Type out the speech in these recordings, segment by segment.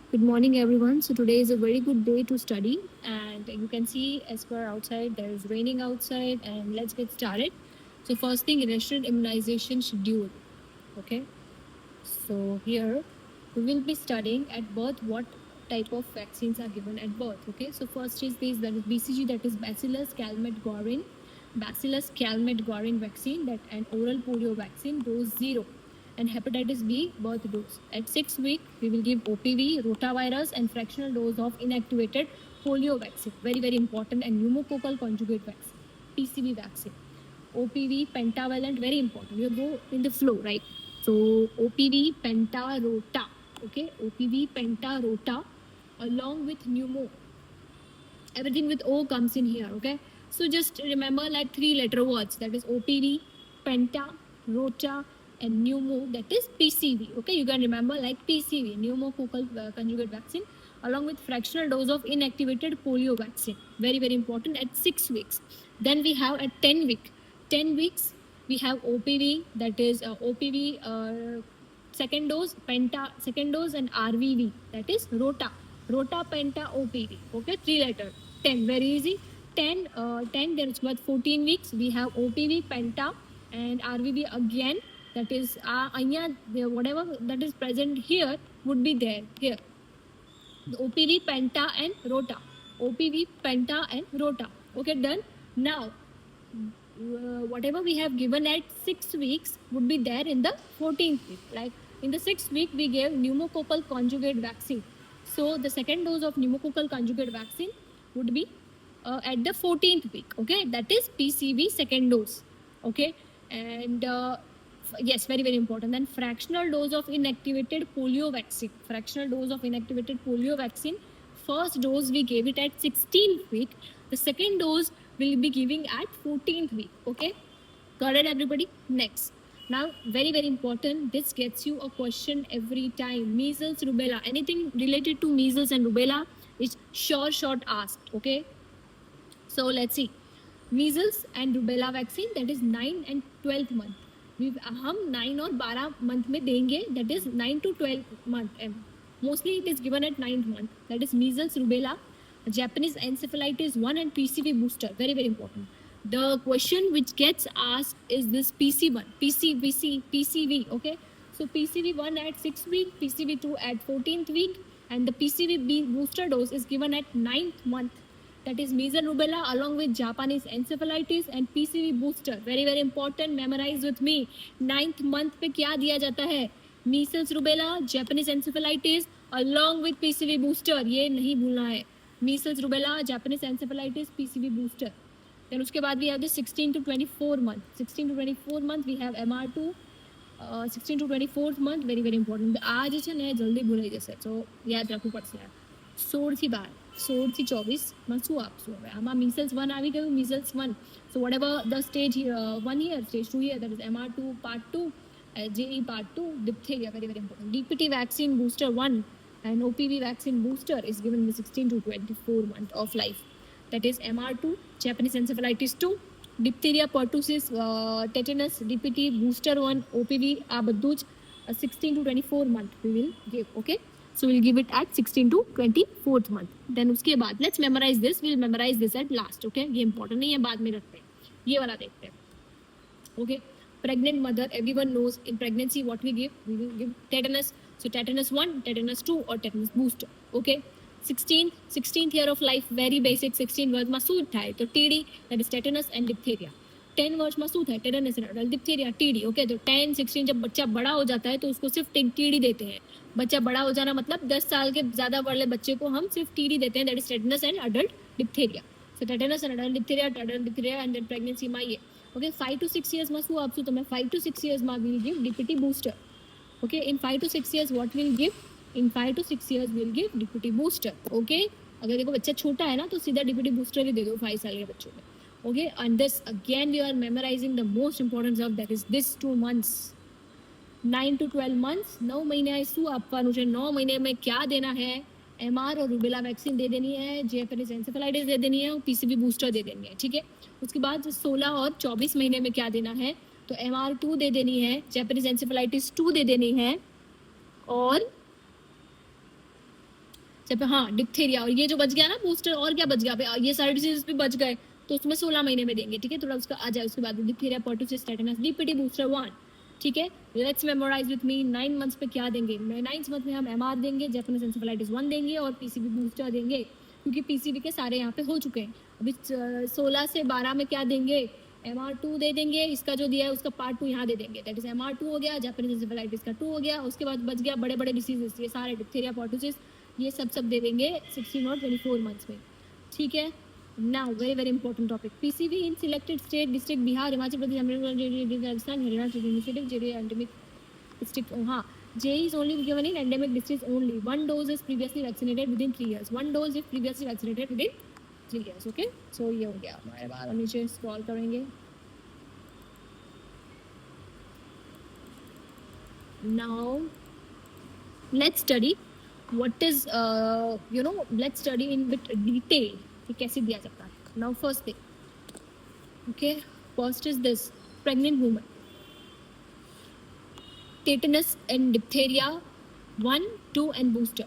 Good morning, everyone. So today is a very good day to study, and you can see as per outside there is raining outside, and let's get started. So first thing, national immunization schedule. Okay. So here we will be studying at birth what type of vaccines are given at birth. Okay. So first is this, that is BCG, that is Bacillus Calmette-Guerin vaccine, that an oral polio vaccine, dose 0, and hepatitis B birth dose. At 6 weeks, we will give OPV, rotavirus, and fractional dose of inactivated polio vaccine. Very, very important. And pneumococcal conjugate vaccine, PCV vaccine. OPV pentavalent, very important. You go in the flow, right? So OPV pentarota, okay? OPV pentarota along with pneumo. Everything with O comes in here, okay? So just remember like 3-letter words, that is OPV, penta, rota, and pneumo, that is PCV, okay? You can remember like PCV, pneumococcal conjugate vaccine, along with fractional dose of inactivated polio vaccine. Very, very important at 6 weeks. Then we have at 10 week. 10 weeks, we have OPV, that is OPV second dose, penta second dose, and RVV, that is rota. Rota penta OPV, okay? 3-letter. 10, very easy. 10, there's what 14 weeks, we have OPV, Penta, and RVV again. That is, whatever that is present here would be there here. The OPV, Penta, and Rota. OPV, Penta, and Rota. Okay, done. Now, whatever we have given at 6 weeks would be there in the 14th week. Like in the 6th week, we gave pneumococcal conjugate vaccine. So the second dose of pneumococcal conjugate vaccine would be at the 14th week. Okay, that is PCV second dose. Okay, and yes, very, very important. Then fractional dose of inactivated polio vaccine. Fractional dose of inactivated polio vaccine. First dose we gave it at 16th week. The second dose will be giving at 14th week. Okay, got it, everybody? Next. Now, very, very important. This gets you a question every time. Measles, rubella. Anything related to measles and rubella is sure shot asked. Okay. So let's see. Measles and rubella vaccine, that is 9 and 12th month. हम 9 और 12 month में देंगे, that is 9 to 12 month. Mostly it is given at 9th month. That is measles, rubella, Japanese encephalitis 1, and PCV booster. Very, very important. The question which gets asked is this PC1, PCV. Okay. So PCV1 at 6th week, PCV2 at 14th week, and the PCV booster dose is given at 9th month. That is measles rubella along with Japanese encephalitis and PCV booster. Very, very important. Memorize with me. 9th month पे क्या दिया जाता है? Measles rubella, Japanese encephalitis along with PCV booster. ये नहीं भूलना है. Measles rubella, Japanese encephalitis, PCV booster. Then उसके बाद we have the 16 to 24 month. 16 to 24 month we have MR2. 16 to 24th month, very, very important. आज છે ને જલ્દી ભૂલાઈ જશે, so યાદ રાખવું પડશે. 16 થી 12, 16 થી 24 માં શું આપશું હવે? આમાં measles 1 આવી ગયું, measles 1. So whatever the stage 1 here, stage 2 here, that is MR2 part 2, JE part 2, diphtheria, very, very important. DPT vaccine booster 1 and OPV vaccine booster is given in the 16 to 24 month of life. That is MR2, Japanese encephalitis 2, diphtheria, pertussis, tetanus, DPT, booster 1, OPV, આ બધું જ 16 to 24 month we will give. Okay, so we'll give it at 16 to 24th month. Then उसके बाद let's memorize this. We'll memorize this at last. Okay, ये important नहीं है, बाद में रखते हैं. ये वाला देखते हैं. Okay, pregnant mother, everyone knows in pregnancy what we will give tetanus. So tetanus 1, tetanus 2, or tetanus booster. Okay, 16th year of life, very basic. 16 વર્ષમાં શું થાય? તો TD, that is tetanus and diphtheria. 10 વર્ષમાં શું થાય? Tetanus and diphtheria, TD. Okay, तो 10, 16 जब बच्चा बड़ा हो जाता है तो उसको सिर्फ TD देते हैं. बच्चा बड़ा हो जाना मतलब 10 साल के ज्यादा बड़े बच्चे को हम सिर्फ TD देते हैं, that is tetanus and adult diphtheria. So tetanus and adult diphtheria and then pregnancy માં ये. ओके, 5 to 6 years માં શું આપશું તમે? 5 to 6 years માં we'll give DPT booster. Okay, in 5 to 6 years what we'll give? In 5 to 6 years we'll give DPT booster. Okay, अगर देखो बच्चा छोटा है ना तो सीधा DPT booster ही दे दो 5 साल के बच्चों में. Okay, and this again we are memorizing the most important of, that is this 2 months. 9 to 12 months, 9 મહિને શું આપવાનું છે? 9 મહિને में क्या देना है? MR और रूबेला वैक्सीन दे देनी है, जेपनीज एंसेफेलाइटिस दे देनी है, और PCV बूस्टर दे देनी है. ठीक है, उसके बाद 16 और 24 महीने में क्या देना है? तो MR2 दे देनी है, जेपनीज एंसेफेलाइटिस 2 दे देनी है, और जब हाँ डिप्थेरिया, और ये जो बच गया ना बूस्टर, और क्या बच गया, ये सारे डिसीज भी बच गए, तो उसमें 16 महीने में देंगे, ठीक है, थोड़ा उसका आ जाए उसके बाद diphtheria, pertussis, tetanus, DPT booster 1, ठीक है। Let's memorise with me, 9 months पे क्या देंगे, 9 मंथ में हम एमआर देंगे, जापानीज एन्सेफेलाइटिस 1 देंगे और पीसीवी बूस्टर देंगे, क्योंकि पीसीवी के सारे यहाँ पे हो चुके हैं। अभी 16 से 12 में क्या देंगे, MR2 दे देंगे, इसका जो दिया है उसका पार्ट 2 यहाँ दे देंगे, दैट इज MR2 हो गया, जापानीज एन्सेफेलाइटिस का 2 हो गया, उसके बाद बच गया बड़े बड़े डिसीजेस, ये सारे डिप्थेरिया, पर्टुसिस, ये सब दे देंगे 16 और 24 मंथ्स में, ठीक है। Now very very important topic, PCV in selected state, district, Bihar, Himachal Pradesh, Rajasthan, Haryana, initiative, JE endemic district, हाँ, J is only given in endemic districts only. One dose is previously vaccinated within 3 years. One dose is previously vaccinated within 3 years. Okay? So ये हो गया हमारे बाद, हम नीचे scroll करेंगे. Now let's study what is let's study in bit detail कि कैसे दिया जाता है. Now first thing, okay, first is this, pregnant woman, tetanus and diphtheria 1, 2 and booster.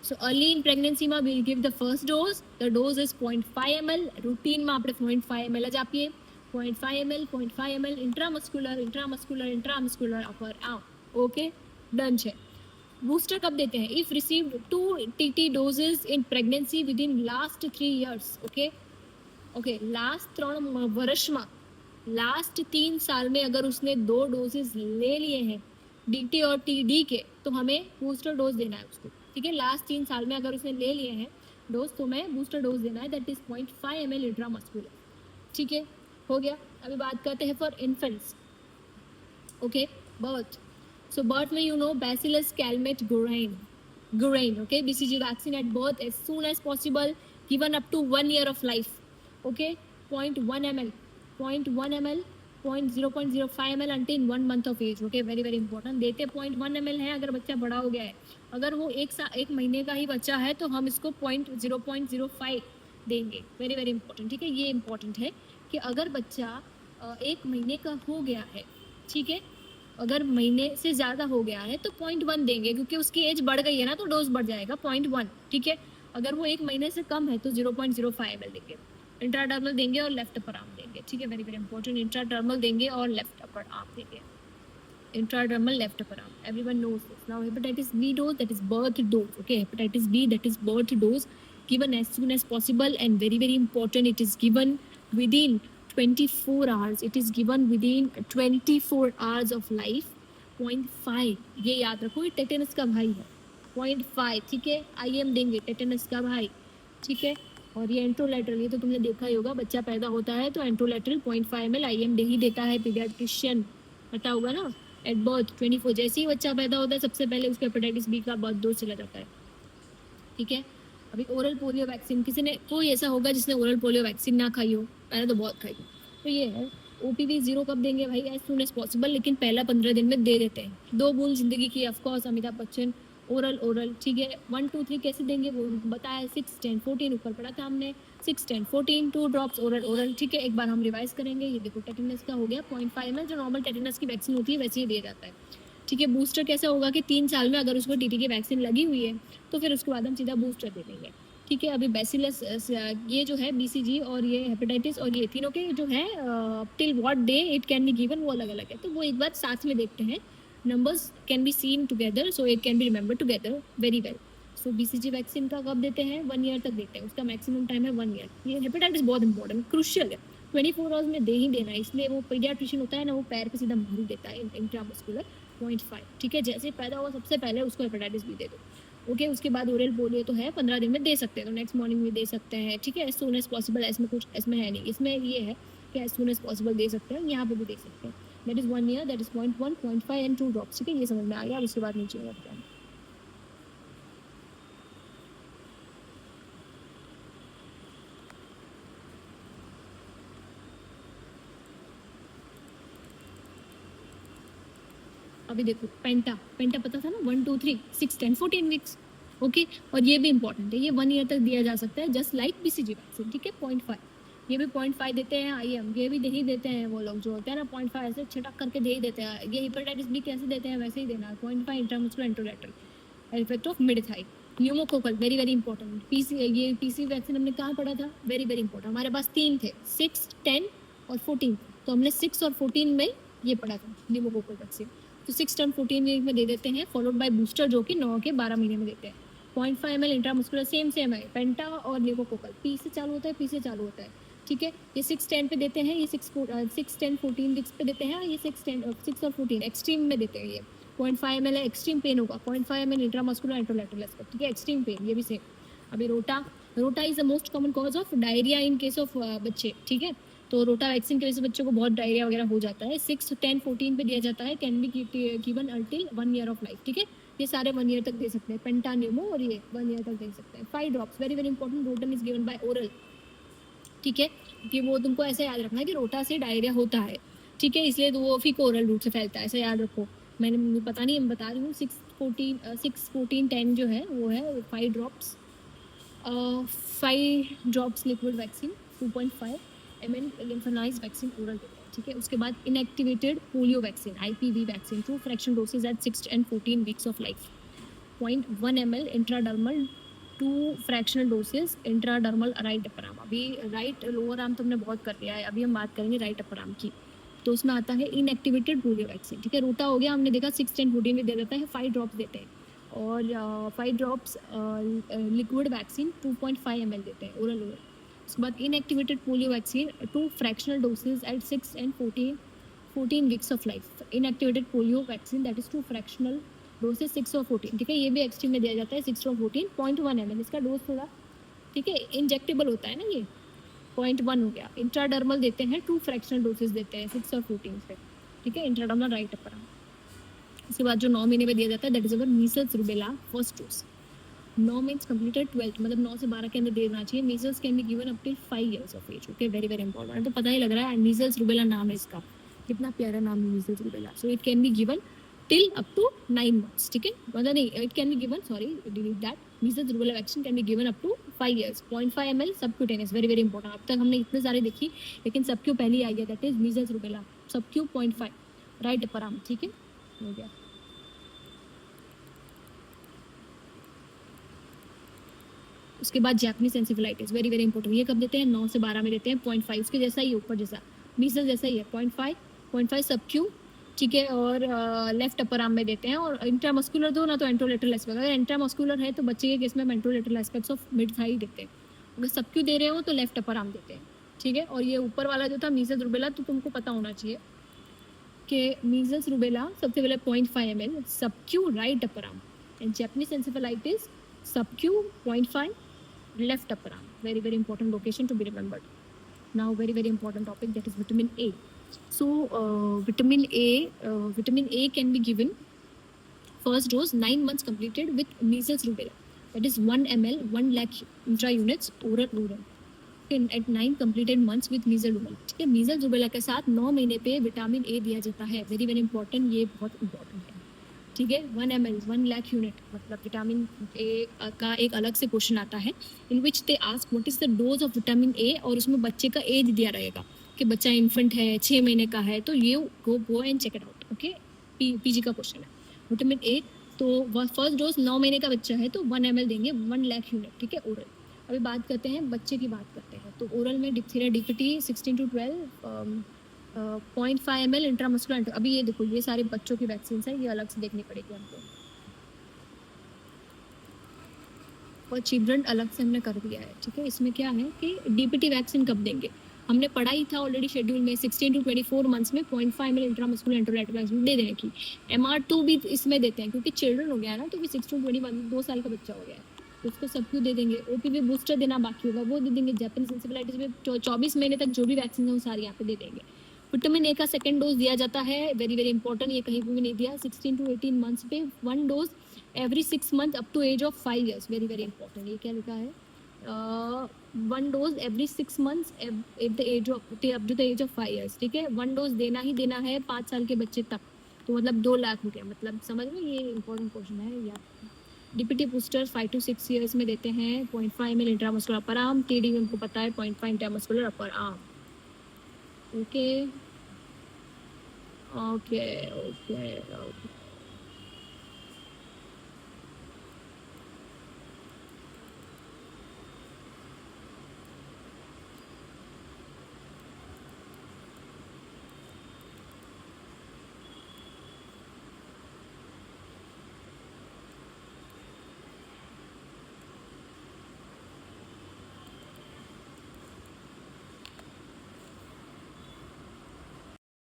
So early in pregnancy માં we'll give the first dose. The dose is 0.5 ml. Routine માં આપણે 0.5 ml જ આપીએ. 0.5 ml, 0.5 ml intramuscular upper arm. Okay, done છે. Booster कब देते हैं? If received 2 TT doses in pregnancy within last 3 years. Okay, last 3 वर्ष में, लास्ट 3 साल में अगर उसने 2 डोजेस ले लिए हैं डीटी और टीडी के, तो हमें बूस्टर डोज देना है उसको, ठीक है। लास्ट 3 साल में अगर उसने ले लिए हैं डोज, तो हमें बूस्टर डोज देना है, दैट इज 0.5 ml इंट्रामस्कुलर, ठीक है, हो गया। अभी बात करते हैं for infants, okay, birth. So birth में you know bacillus Calmette Guerin, okay, BCG vaccine at birth as soon as possible, given up to 1 year of life, okay, 0.1 ml, 0.05 ml until 1 month of age, okay, very very important। देते 0.1 ml है अगर बच्चा बड़ा हो गया है, अगर वो एक महीने का ही बच्चा है तो हम इसको 0.05 देंगे, वेरी वेरी इंपॉर्टेंट, ठीक है। ये इंपॉर्टेंट है कि अगर बच्चा 1 महीने का हो गया है, ठीक है, अगर महीने से ज़्यादा हो गया है तो 0.1 देंगे, क्योंकि उसकी एज बढ़ गई है ना, तो डोज बढ़ जाएगा 0.1, ठीक है। अगर वो 1 महीने से कम है तो 0.05 ml देंगे। इंट्राडर्मल देंगे और लेफ्ट अपर आर्म देंगे, ठीक है, वेरी वेरी इंपॉर्टेंट। इंट्राडर्मल देंगे और लेफ्ट अपर आर्म देंगे, intradermal left upper arm, everyone knows this. Now hepatitis B dose, that is birth dose, okay, hepatitis B, that is birth dose, given as soon as possible and very very important, it is given within 24 hours, it is given within 24 hours of life। 0.5 ये याद रखो, ये tetanus का भाई है, 0.5, ठीक है। IM देंगे टेटेनस का भाई, ठीक है। और ये एंट्रोलेटरल, ये तो तुमने देखा ही होगा, बच्चा पैदा होता है तो एंट्रोलेटरल 0.5 ml IM दे ही देता है पीडियाट्रिशियन, पता होगा ना। एट बर्थ 24, जैसे ही बच्चा पैदा होता है सबसे पहले उसको हेपेटाइटिस बी का बर्थ डोज चला जाता है, ठीक है। अभी ओरल पोलियो वैक्सीन, किसी ने, कोई ऐसा होगा जिसने ओरल पोलियो वैक्सीन ना खाई हो, मैंने तो बहुत खाई, तो ये है। OPV 0 कब देंगे भाई? एज सुन एज पॉसिबल, लेकिन पहला 15 दिन में दे देते हैं। 2 बूंद जिंदगी की, ऑफकोर्स अमिताभ बच्चन, ओरल, ठीक है। 1 2 3 कैसे देंगे वो बताया, 6 10 14 ऊपर पढ़ा था हमने, 6 10 14 2 ड्रॉप्स ओरल, ठीक है। एक बार हम रिवाइज करेंगे। ये देखो टेटेनस का हो गया 0.5 ml, जो नॉर्मल टेटेनस की वैक्सीन होती है वैसे ही दिया जाता है, ठीक है। बूस्टर कैसा होगा कि 3 साल में अगर उसको टीटी की वैक्सीन लगी हुई है तो फिर उसके बाद हम सीधा बूस्टर दे देंगे, ठीक है। अभी बैसिलस, ये जो है BCG और ये हेपेटाइटिस और ये तीनों के जो है till what day it can be given, वो अलग अलग है, तो वो एक बार साथ में देखते हैं। Numbers can be seen together, so it can be remember together very well. So BCG vaccine का कब देते हैं? 1 year तक देते हैं, उसका मैक्सिमम टाइम है 1 year। ये हेपेटाइटिस बहुत इंपॉर्टेंट, क्रूशियल है, 24 आवर्स में दे ही देना है, इसलिए वो पीडियाट्रिशियन होता है ना, वो पैर पे सीधा मार देता है इंट्रामस्कुलर 0.5, ठीक है। जैसे पैदा हुआ सबसे पहले उसको हेपेटाइटिस बी दे दो, ओके। उसके बाद ओरल पोलियो तो है 15 दिन में दे सकते हैं, तो नेक्स्ट मॉर्निंग में दे सकते हैं, ठीक है। एज सून एज पॉसिबल, इसमें कुछ इसमें है नहीं, इसमें ये है कि एज सून एज पॉसिबल दे सकते हैं, यहाँ पे भी दे सकते हैं। That is 1 year, that is 0.1 0.5 and 2 drops, ठीक है। ये समझ में आ गया। अब उसके बाद नीचे रखते हैं। अभी देखो पेंटा पता था ना, 1 2 3 6 10 14 वीक्स, ओके। और ये भी इंपॉर्टेंट है, ये 1 year तक दिया जा सकता है, जस्ट लाइक BCG वैक्सीन, ठीक है। 0.5 ये भी 0.5 देते हैं। IM ये भी दे ही देते हैं, वो लोग जो होते हैं ना 0.5 ऐसे छिटक करके दे ही देते हैं। ये हेपेटाइटिस बी कैसे देते हैं वैसे ही देना है, 0.5 intramuscular anterolateral effect of midthigh, pneumococcal very very important. ये पीसी वैक्सीन हमने कहाँ पढ़ा था, वेरी वेरी इंपॉर्टेंट। हमारे पास 3 थे, 6, 10 और 14। तो हमने 6 और 14 में ये पढ़ा था न्यूमोकोकल वैक्सीन। तो 6, 10, 14 में दे देते हैं, फॉलोड बाय बूस्टर जो कि 9 के 12 महीने में देते हैं। 0.5 ml इंट्रामस्कुलर सेम है, पेंटा और न्यूमोकोकल पी से चालू होता है, पी से चालू होता है, ठीक है। ये 6, 10 पे देते हैं, ये 6, 10, 14 वीक्स पे देते हैं, ये 6, 10, 6 और 14 एक्सट्रीम में देते हैं। ये 0.5 ml एक्सट्रीम पेन होगा, 0.5 ml इंट्रामस्कुलर एंट्रोलैटरल एस्पेक्ट, ठीक है, एक्सट्रीम पेन, ये भी सेम। अभी रोटा is the most common cause of diarrhoea in case of बच्चे, ठीक है। तो रोटा वैक्सीन की वजह से बच्चों को बहुत डायरिया वगैरह हो जाता है। 6, 10, 14 पे दिया जाता है, can be given until 1 year of life, ठीक है। ये सारे 1 year तक दे सकते हैं, पेंटान्यूमो और ये 1 year तक दे सकते हैं। 5 drops very very important, rotten is given by oral, ठीक है। कि वो तुमको ऐसे याद रखना है कि रोटा से डायरिया होता है, ठीक है, इसलिए तो वो फिर ओरल रूट से फैलता है, ऐसा याद रखो। मुझे पता नहीं, मैं बता रही हूँ। 6, 14, 10 जो है वो है 5 drops, 5 drops liquid vaccine, 2.5 ml लिम्फेनाइज वैक्सीन ओरल, ठीक है। उसके बाद inactivated polio vaccine, IPV vaccine, 2 fraction dosage at 6 and 14 weeks of life, 0.1 ml intradermal, 2 fractional dosage intradermal right upper arm. अभी राइट लोअर आर्म तो हमने बहुत कर लिया है, अभी हम बात करेंगे राइट अपर आर्म की। तो उसमें आता है इनएक्टिवेटेड पोलियो वैक्सीन, ठीक है। रोटा हो गया, हमने देखा 6, 10, 14 में दे देता है, 5 ड्रॉप्स देते हैं। और 5 ड्रॉप्स लिक्विड वैक्सीन 2.5 ml देते हैं ओरल। उसके बाद inactivated polio vaccine 2 fractional dosage at 6 and 14 weeks of life. Inactivated polio vaccine that is 2 fractional dosage 6 और 14, ठीक है। ये भी एक्सट्रीम में दिया जाता है, 6 और 14, 0.1 ml इसका डोज थोड़ा, ठीक है, इंजेक्टेबल होता है ना ये, 0.1 हो गया। इंट्राडर्मल देते हैं, 2 फ्रैक्शनल डोसेज देते हैं 6 और 14 से, ठीक है, इंट्राडर्मल राइट अपर आर्म। इसके बाद जो 9 महीने में दिया जाता है that is our measles rubella first dose. 9 means completed 12, मतलब 9 से 12 के अंदर देना चाहिए। Measles can be given up till 5 years of age, okay, very very important. तो पता ही लग रहा है मीजल्स रूबेला नाम है इसका, कितना प्यारा नाम है measles rubella. So it can be given till up to 9 months, ठीक है, मतलब नहीं, it can be given, sorry delete that, measles rubella vaccine can be given up to 5 years, 0.5 ml subcutaneous, very very important. अब तक हमने इतने सारे देखी, लेकिन सबक्यू पहली आई है, that is measles rubella subQ 0.5 right upper arm, ठीक है, हो गया। उसके बाद Japanese encephalitis, very very important. ये कब देते हैं, 9 से 12 में देते हैं, 0.5 उसके जैसा ही ऊपर जैसा, मीजल्स जैसा ही है, 0.5 सबक्यू, ठीक है। और लेफ्ट अपर आर्म में देते हैं। और इंट्रामस्कुलर दो ना तो एंट्रोलेटरल एस्पेक्ट, अगर इंट्रामस्कुलर है तो बच्चे के केस में anterolateral aspects of mid thigh देते हैं। अगर सबक्यू दे रहे हो तो लेफ्ट अपर आर्म देते हैं, ठीक है। और ये ऊपर वाला जो था मीजल्स रूबेला, तो तुमको पता होना चाहिए कि मीजल्स रूबेला सबसे पहले 0.5 ml subQ right upper arm, and Japanese encephalitis subQ 0.5 left upper arm, very very important location to be remembered. Now very very important topic, that is vitamin A. So vitamin A can be given first dose 9 months completed with measles rubella, that is 1 ml 1 lakh intra units oral at 9 completed months with measles rubella, ठीक है। measles rubella के साथ 9 महीने पे vitamin A दिया जाता है, very very important, ये बहुत इंपॉर्टेंट है, ठीक है। 1 ml 1 lakh यूनिट, मतलब विटामिन ए का एक अलग से क्वेश्चन आता है, in which they ask what is the dose of vitamin A, और उसमें बच्चे का एज दिया रहेगा कि बच्चा इन्फेंट है, 6 महीने का है, तो ये go and check it out, okay. PG का क्वेश्चन है विटामिन ए। तो फर्स्ट डोज 9 महीने का बच्चा है तो 1 ml देंगे, 1 lakh यूनिट, ठीक है, ओरल। अभी बात करते हैं बच्चे की, बात करते हैं तो ओरल में diphtheria DPT 16 to 12, 0.5 ml intramuscular. अभी ये देखो, ये सारे बच्चों की वैक्सीन है, ये अलग से देखनी पड़ेगी हमको, और चिल्ड्रन अलग से हमने कर दिया है, ठीक है। इसमें क्या है कि डीपीटी वैक्सीन कब देंगे, हमने पढ़ा ही था ऑलरेडी शेड्यूल में, 16 to 24 मंथ्स में 0.5 ml इंट्रामस्कुलर एंट्रोलाइटिस वैक्सीन दे देने की। MR2 भी इसमें देते हैं, क्योंकि चिल्ड्रन हो गया है ना, तो 6 to 21 2 साल का बच्चा हो गया है, तो उसको सबक्यू दे देंगे। ओपीवी बूस्टर देना बाकी होगा, वो दे देंगे। जैपनीज एंसेफेलाइटिस में 24 महीने तक जो भी वैक्सीन है वो सारी यहाँ पे दे देंगे। विटामिन ए का सेकेंड डोज दिया जाता है, वेरी वेरी इंपॉर्टेंट, ये कहीं भी नहीं दिया, 16 to 18 मंथ्स पे 1 dose every 6 months up to age of 5 years, very very important. ये क्या लिखा है, 1 dose every 6 months at the age of up to the age of 5 years, ठीक है। 1 डोज देना ही देना है 5 साल के बच्चे तक, तो मतलब 2 लाख हो गया, मतलब समझ में, ये इंपॉर्टेंट क्वेश्चन है या। डीपीटी बूस्टर 5 to 6 years में देते हैं, 0.5 ml intramuscular upper arm, TD उनको पता है 0.5 intramuscular upper arm, okay okay okay okay.